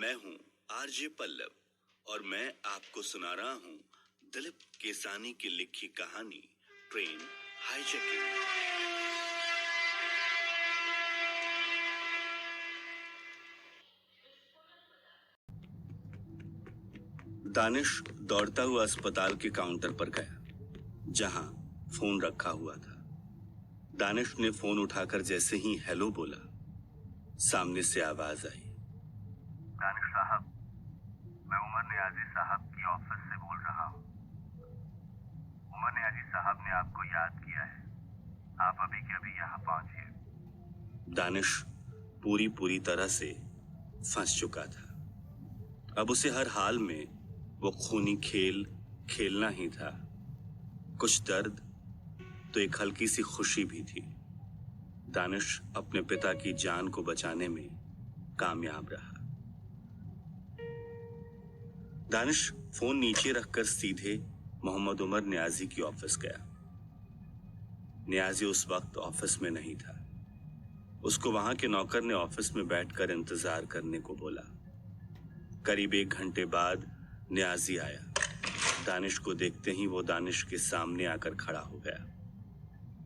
मैं हूं आरजे पल्लव और मैं आपको सुना रहा हूं दिलीप केसानी की लिखी कहानी ट्रेन हाईजैकिंग। दानिश दौड़ता हुआ अस्पताल के काउंटर पर गया जहां फोन रखा हुआ था। दानिश ने फोन उठाकर जैसे ही हेलो बोला, सामने से आवाज आई, दानिश साहब, मैं उमर नियाजी साहब की ऑफिस से बोल रहा हूँ। उमर नियाजी साहब ने आपको याद किया है। आप अभी के अभी यहाँ पहुंचिए। दानिश पूरी तरह से फंस चुका था। अब उसे हर हाल में वो खूनी खेल खेलना ही था। कुछ दर्द तो एक हल्की सी खुशी भी थी। दानिश अपने पिता की जान को बचाने में कामयाब रहा। दानिश फोन नीचे रखकर सीधे मोहम्मद उमर नियाजी की ऑफिस गया। नियाजी उस वक्त ऑफिस में नहीं था। उसको वहां के नौकर ने ऑफिस में बैठकर इंतजार करने को बोला। करीब 1 घंटे बाद नियाजी आया। दानिश को देखते ही वो दानिश के सामने आकर खड़ा हो गया।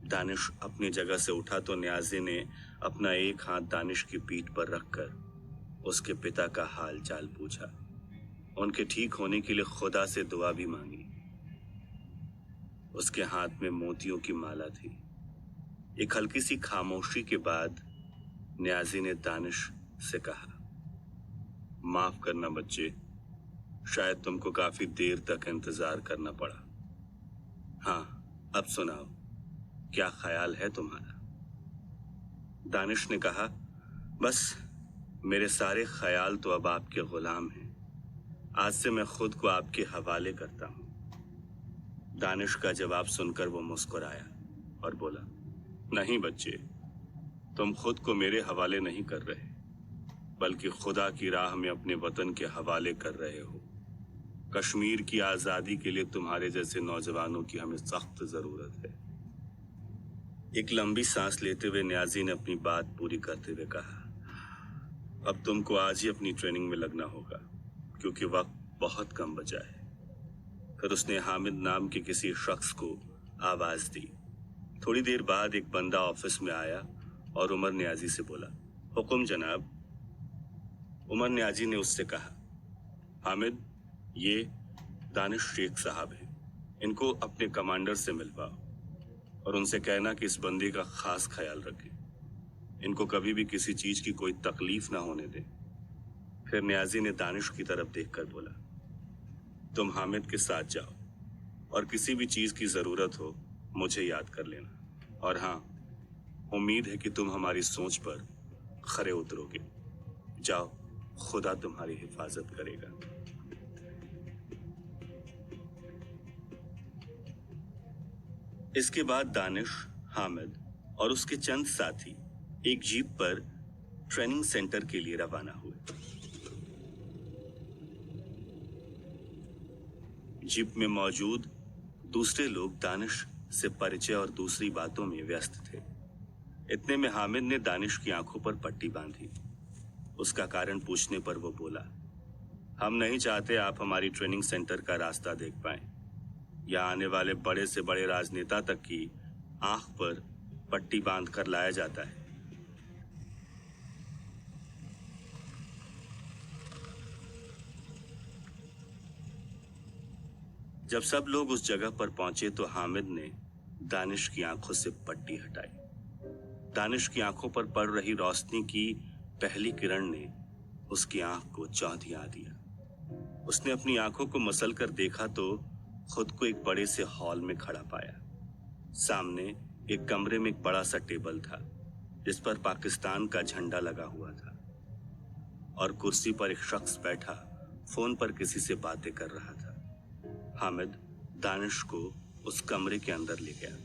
दानिश अपनी जगह से उठा तो नियाजी ने अपना एक हाथ दानिश की पीठ पर रखकर उसके पिता का हाल चाल पूछा। उनके ठीक होने के लिए खुदा से दुआ भी मांगी। उसके हाथ में मोतियों की माला थी। एक हल्की सी खामोशी के बाद नियाजी ने दानिश से कहा, माफ करना बच्चे, शायद तुमको काफी देर तक इंतजार करना पड़ा। हाँ, अब सुनाओ, क्या ख्याल है तुम्हारा? दानिश ने कहा, बस मेरे सारे ख्याल तो अब आपके गुलाम हैं। आज से मैं खुद को आपके हवाले करता हूं। दानिश का जवाब सुनकर वो मुस्कुराया और बोला, नहीं बच्चे, तुम खुद को मेरे हवाले नहीं कर रहे, बल्कि खुदा की राह में अपने वतन के हवाले कर रहे हो। कश्मीर की आजादी के लिए तुम्हारे जैसे नौजवानों की हमें सख्त जरूरत है। एक लंबी सांस लेते हुए नियाजी ने अपनी बात पूरी करते हुए कहा, अब तुमको आज ही अपनी ट्रेनिंग में लगना होगा, क्योंकि वक्त बहुत कम बचा है। फिर उसने हामिद नाम के किसी शख्स को आवाज दी। थोड़ी देर बाद एक बंदा ऑफिस में आया और उमर नियाजी से बोला, हुक्म जनाब। उमर नियाजी ने उससे कहा, हामिद, ये दानिश शेख साहब हैं, इनको अपने कमांडर से मिलवाओ और उनसे कहना कि इस बंदे का खास ख्याल रखें। इनको कभी भी किसी चीज की कोई तकलीफ ना होने दें। फिर नियाजी ने दानिश की तरफ देखकर बोला, तुम हामिद के साथ जाओ और किसी भी चीज की जरूरत हो मुझे याद कर लेना। और हाँ, उम्मीद है कि तुम हमारी सोच पर खरे उतरोगे। जाओ, खुदा तुम्हारी हिफाजत करेगा। इसके बाद दानिश, हामिद और उसके चंद साथी एक जीप पर ट्रेनिंग सेंटर के लिए रवाना हुए। जीप में मौजूद दूसरे लोग दानिश से परिचय और दूसरी बातों में व्यस्त थे। इतने में हामिद ने दानिश की आंखों पर पट्टी बांधी। उसका कारण पूछने पर वो बोला, हम नहीं चाहते आप हमारी ट्रेनिंग सेंटर का रास्ता देख पाएं। यहाँ आने वाले बड़े से बड़े राजनेता तक की आंख पर पट्टी बांध कर लाया जाता है। जब सब लोग उस जगह पर पहुंचे तो हामिद ने दानिश की आंखों से पट्टी हटाई। दानिश की आंखों पर पड़ रही रोशनी की पहली किरण ने उसकी आंख को चौंधिया दिया। उसने अपनी आंखों को मसल कर देखा तो खुद को एक बड़े से हॉल में खड़ा पाया। सामने एक कमरे में एक बड़ा सा टेबल था जिस पर पाकिस्तान का झंडा लगा हुआ था और कुर्सी पर एक शख्स बैठा फोन पर किसी से बातें कर रहा था। हामिद दानिश को उस कमरे के अंदर ले गया।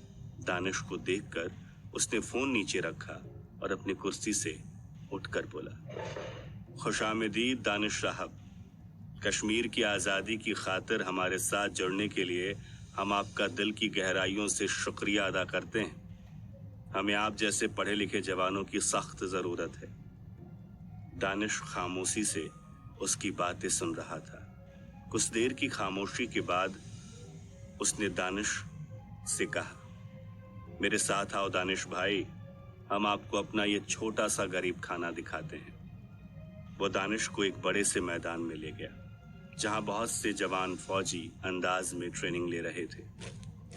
दानिश को देखकर उसने फोन नीचे रखा और अपनी कुर्सी से उठकर बोला, खुशामदीद दानिश साहब, कश्मीर की आजादी की खातिर हमारे साथ जुड़ने के लिए हम आपका दिल की गहराइयों से शुक्रिया अदा करते हैं। हमें आप जैसे पढ़े लिखे जवानों की सख्त जरूरत है। दानिश खामोशी से उसकी बातें सुन रहा था। कुछ देर की खामोशी के बाद उसने दानिश से कहा, मेरे साथ आओ दानिश भाई, हम आपको अपना ये छोटा सा गरीब खाना दिखाते हैं। वो दानिश को एक बड़े से मैदान में ले गया जहां बहुत से जवान फौजी अंदाज में ट्रेनिंग ले रहे थे।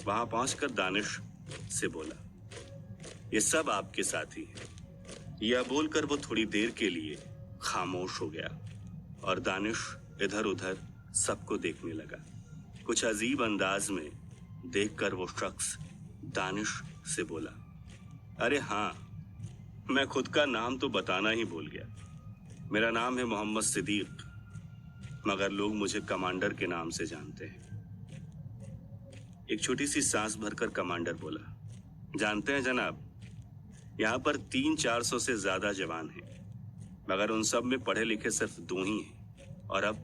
वहां पहुंचकर दानिश से बोला, ये सब आपके साथी हैं। यह बोलकर वो थोड़ी देर के लिए खामोश हो गया और दानिश इधर उधर सबको देखने लगा। कुछ अजीब अंदाज में देखकर वो शख्स दानिश से बोला, अरे हाँ, मैं खुद का नाम तो बताना ही भूल गया। मेरा नाम है मोहम्मद सिद्दीक, मगर लोग मुझे कमांडर के नाम से जानते हैं। एक छोटी सी सांस भरकर कमांडर बोला, जानते हैं जनाब, यहाँ पर 300-400 से ज्यादा जवान हैं, मगर उन सब में पढ़े लिखे सिर्फ 2 ही हैं और अब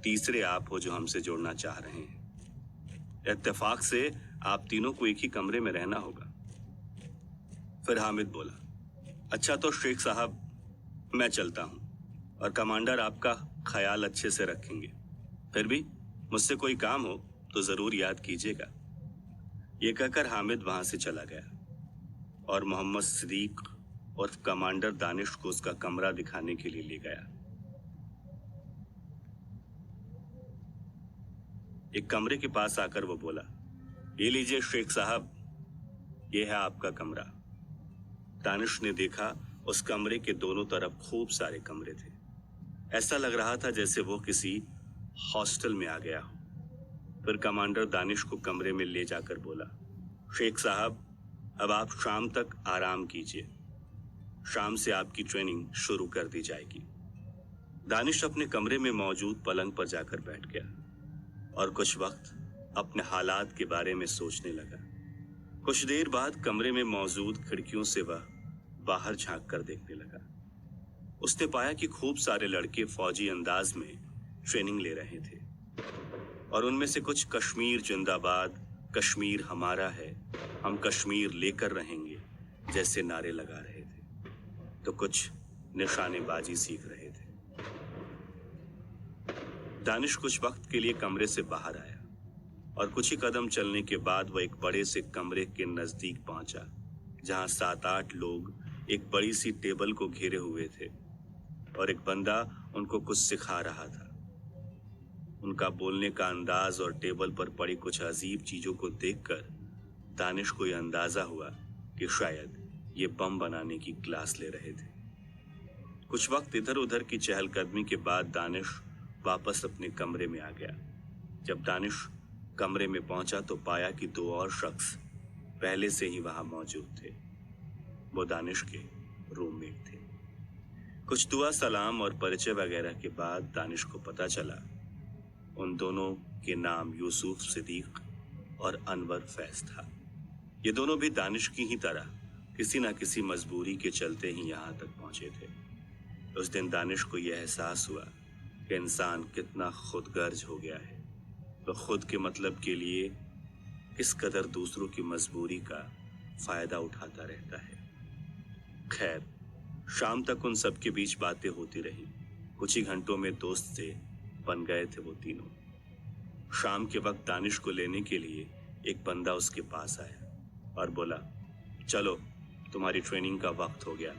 तीसरे आप हो जो हमसे जोड़ना चाह रहे हैं। इत्तेफाक से आप तीनों को एक ही कमरे में रहना होगा। फिर हामिद बोला, अच्छा तो शेख साहब, मैं चलता हूं और कमांडर आपका ख्याल अच्छे से रखेंगे। फिर भी मुझसे कोई काम हो तो जरूर याद कीजिएगा। ये कहकर हामिद वहां से चला गया और मोहम्मद सिद्दीक और कमांडर दानिश को उसका कमरा दिखाने के लिए ले गया। एक कमरे के पास आकर वो बोला, ये लीजिए शेख साहब, ये है आपका कमरा। दानिश ने देखा उस कमरे के दोनों तरफ खूब सारे कमरे थे। ऐसा लग रहा था जैसे वो किसी हॉस्टल में आ गया हो। फिर कमांडर दानिश को कमरे में ले जाकर बोला, शेख साहब, अब आप शाम तक आराम कीजिए। शाम से आपकी ट्रेनिंग शुरू कर दी जाएगी। दानिश अपने कमरे में मौजूद पलंग पर जाकर बैठ गया और कुछ वक्त अपने हालात के बारे में सोचने लगा। कुछ देर बाद कमरे में मौजूद खिड़कियों से वह बाहर झांक कर देखने लगा। उसने पाया कि खूब सारे लड़के फौजी अंदाज में ट्रेनिंग ले रहे थे और उनमें से कुछ कश्मीर जिंदाबाद, कश्मीर हमारा है, हम कश्मीर लेकर रहेंगे जैसे नारे लगा रहे थे, तो कुछ निशानेबाजी सीख रहे थे। दानिश कुछ वक्त के लिए कमरे से बाहर आया और कुछ ही कदम चलने के बाद वह एक बड़े से कमरे के नजदीक पहुंचा जहां 7-8 लोग एक बड़ी सी टेबल को घेरे हुए थे और एक बंदा उनको कुछ सिखा रहा था। उनका बोलने का अंदाज और टेबल पर पड़ी कुछ अजीब चीजों को देखकर दानिश को यह अंदाजा हुआ कि शायद ये बम बनाने की क्लास ले रहे थे। कुछ वक्त इधर उधर की चहलकदमी के बाद दानिश वापस अपने कमरे में आ गया। जब दानिश कमरे में पहुंचा तो पाया कि 2 और शख्स पहले से ही वहां मौजूद थे। वो दानिश के रूममेट थे। कुछ दुआ सलाम और परिचय वगैरह के बाद दानिश को पता चला उन दोनों के नाम यूसुफ सिद्दीक और अनवर फैज था। ये दोनों भी दानिश की ही तरह किसी न किसी मजबूरी के चलते ही यहाँ तक पहुंचे थे। उस दिन दानिश को यह एहसास हुआ कि इंसान कितना खुदगर्ज हो गया है, तो खुद के मतलब के लिए किस कदर दूसरों की मजबूरी का फायदा उठाता रहता है। खैर, शाम तक उन सब के बीच बातें होती रही। कुछ ही घंटों में दोस्त से बन गए थे वो तीनों। शाम के वक्त दानिश को लेने के लिए एक बंदा उसके पास आया और बोला, चलो तुम्हारी ट्रेनिंग का वक्त हो गया,